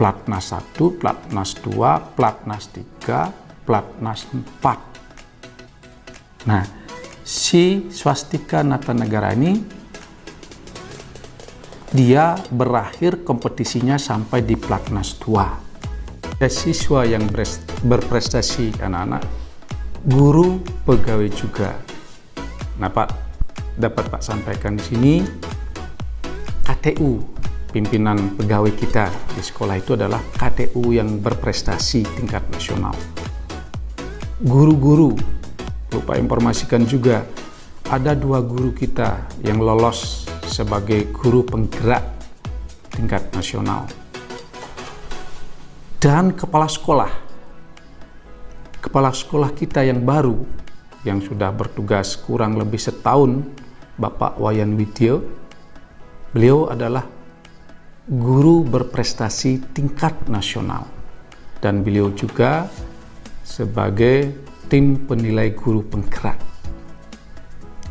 Platnas 1, platnas 2, platnas 3, platnas 4. Nah, si Swastika Natanegara ini dia berakhir kompetisinya sampai di platnas 2. Ada siswa yang berprestasi, anak-anak, guru, pegawai juga. Nah, Pak, dapat Pak sampaikan di sini, KTU, pimpinan pegawai kita di sekolah itu adalah KTU yang berprestasi tingkat nasional. Guru-guru, lupa informasikan juga, ada 2 guru kita yang lolos sebagai guru penggerak tingkat nasional. Dan kepala sekolah kita yang baru, yang sudah bertugas kurang lebih setahun Bapak Wayan Widyo. Beliau adalah guru berprestasi tingkat nasional dan beliau juga sebagai tim penilai guru penggerak.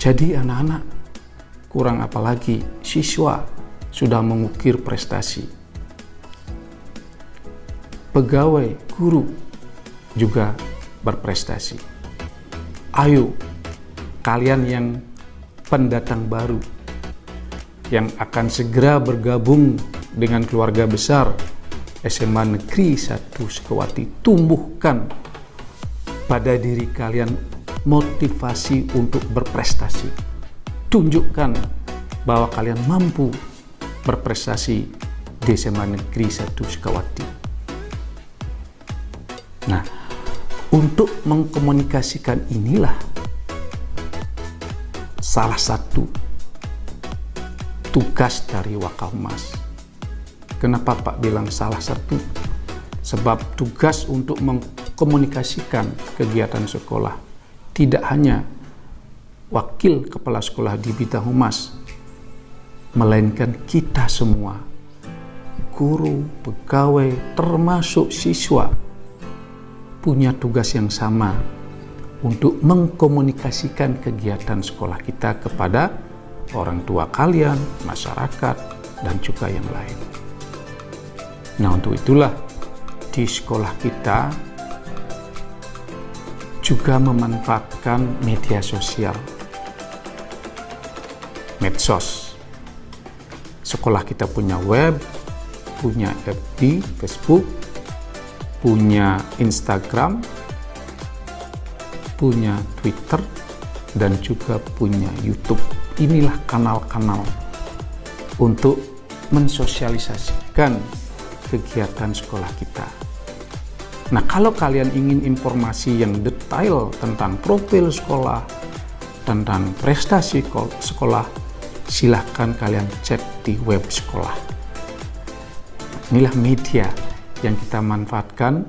Jadi anak-anak, kurang apa lagi, siswa sudah mengukir prestasi. Pegawai, guru juga berprestasi. Ayo, kalian yang pendatang baru, yang akan segera bergabung dengan keluarga besar SMA Negeri 1 Sukawati, tumbuhkan pada diri kalian motivasi untuk berprestasi. Tunjukkan bahwa kalian mampu berprestasi di SMA Negeri 1 Sukawati. Nah, untuk mengkomunikasikan inilah salah satu tugas dari Wakahumas. Kenapa Pak bilang salah satu? Sebab tugas untuk mengkomunikasikan kegiatan sekolah tidak hanya wakil kepala sekolah di bidang humas, melainkan kita semua, guru, pegawai, termasuk siswa, punya tugas yang sama untuk mengkomunikasikan kegiatan sekolah kita kepada orang tua kalian, masyarakat, dan juga yang lain. Nah, untuk itulah di sekolah kita juga memanfaatkan media sosial, medsos. Sekolah kita punya web, punya FB, Facebook, punya Instagram, punya Twitter, dan juga punya YouTube. Inilah kanal-kanal untuk mensosialisasikan kegiatan sekolah kita. Nah, kalau kalian ingin informasi yang detail tentang profil sekolah, tentang prestasi sekolah, silahkan kalian cek di web sekolah. Inilah media yang kita manfaatkan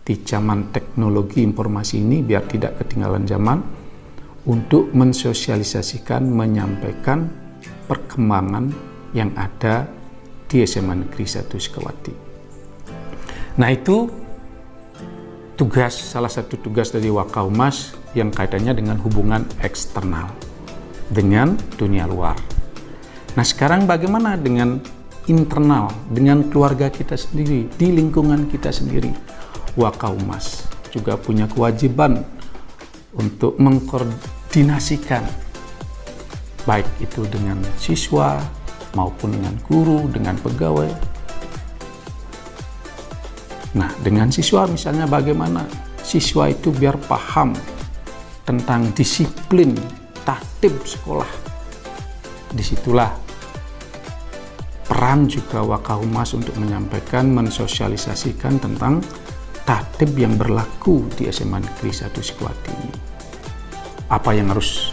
di zaman teknologi informasi ini biar tidak ketinggalan zaman, untuk mensosialisasikan, menyampaikan perkembangan yang ada di SMA Negeri 1 Sukawati. Nah, itu salah satu tugas dari Wakahumas yang kaitannya dengan hubungan eksternal dengan dunia luar. Nah, sekarang bagaimana dengan internal, dengan keluarga kita sendiri, di lingkungan kita sendiri? Wakahumas juga punya kewajiban untuk mengkoordinasikan, baik itu dengan siswa maupun dengan guru, dengan pegawai. Nah, dengan siswa misalnya bagaimana siswa itu biar paham tentang disiplin tertib sekolah. Disitulah peran juga Wakahumas untuk menyampaikan, mensosialisasikan tentang tertib yang berlaku di SMA Negeri 1 Sukawati ini. Apa yang harus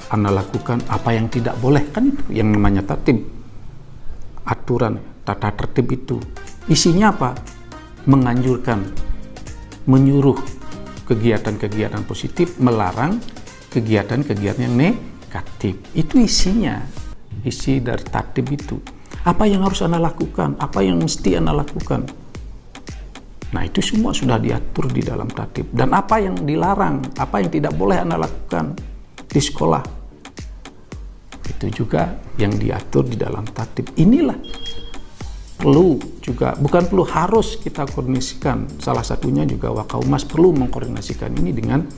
Anda lakukan, apa yang tidak boleh, kan itu yang namanya tertib. Aturan, tata tertib itu isinya apa? Menganjurkan, menyuruh kegiatan-kegiatan positif, melarang kegiatan-kegiatan yang negatif. Itu isinya, isi dari tertib itu. Apa yang harus Anda lakukan, apa yang mesti Anda lakukan. Nah, itu semua sudah diatur di dalam tertib. Dan apa yang dilarang, apa yang tidak boleh Anda lakukan di sekolah, itu juga yang diatur di dalam tertib. Inilah perlu juga, bukan perlu, harus kita koordinasikan. Salah satunya juga Wakahumas perlu mengkoordinasikan ini dengan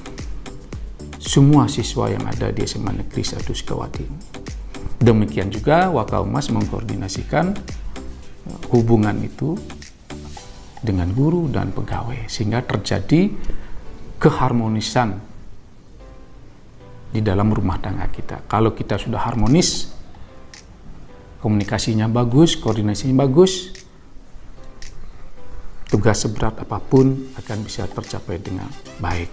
semua siswa yang ada di SMA Negeri 1 Sukawati. Demikian juga Wakahumas mengkoordinasikan hubungan itu dengan guru dan pegawai, sehingga terjadi keharmonisan di dalam rumah tangga kita. Kalau kita sudah harmonis, komunikasinya bagus, koordinasinya bagus, tugas seberat apapun akan bisa tercapai dengan baik.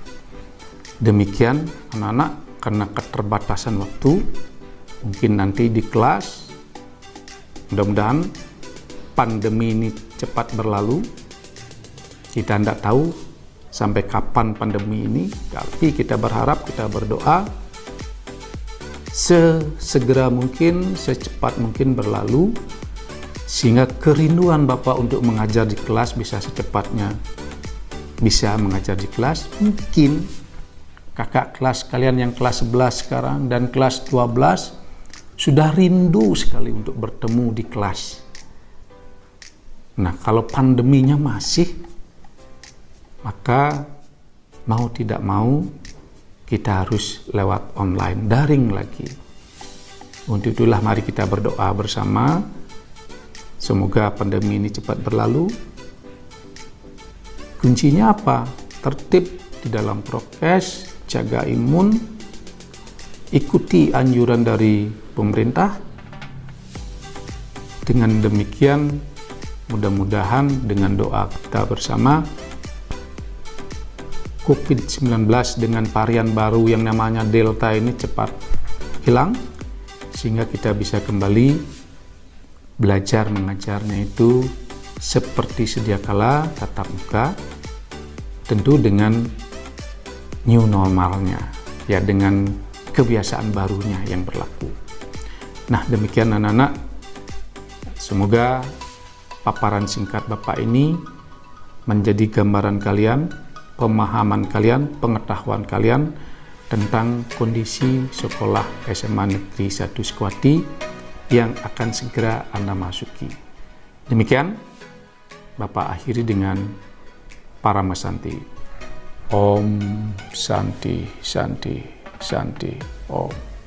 Demikian anak-anak, karena keterbatasan waktu, mungkin nanti di kelas, mudah-mudahan pandemi ini cepat berlalu. Kita tidak tahu sampai kapan pandemi ini, tapi kita berharap, kita berdoa sesegera mungkin, secepat mungkin berlalu, sehingga kerinduan Bapak untuk mengajar di kelas bisa secepatnya bisa mengajar di kelas. Mungkin kakak kelas kalian yang kelas 11 sekarang dan kelas 12 sudah rindu sekali untuk bertemu di kelas. Nah, kalau pandeminya masih, maka mau tidak mau kita harus lewat online, daring lagi. Untuk itulah mari kita berdoa bersama, semoga pandemi ini cepat berlalu. Kuncinya apa? Tertib di dalam prokes, jaga imun, ikuti anjuran dari pemerintah. Dengan demikian, mudah-mudahan dengan doa kita bersama, COVID-19 dengan varian baru yang namanya Delta ini cepat hilang, sehingga kita bisa kembali belajar mengajarnya itu seperti sedia kala, tatap muka, tentu dengan new normalnya, ya, dengan kebiasaan barunya yang berlaku. Nah, demikian anak-anak, semoga paparan singkat Bapak ini menjadi gambaran kalian, pemahaman kalian, pengetahuan kalian tentang kondisi sekolah SMA Negeri 1 Sekuati yang akan segera Anda masuki. Demikian Bapak akhiri dengan Paramasanti. Om Santi Santi Santi Om.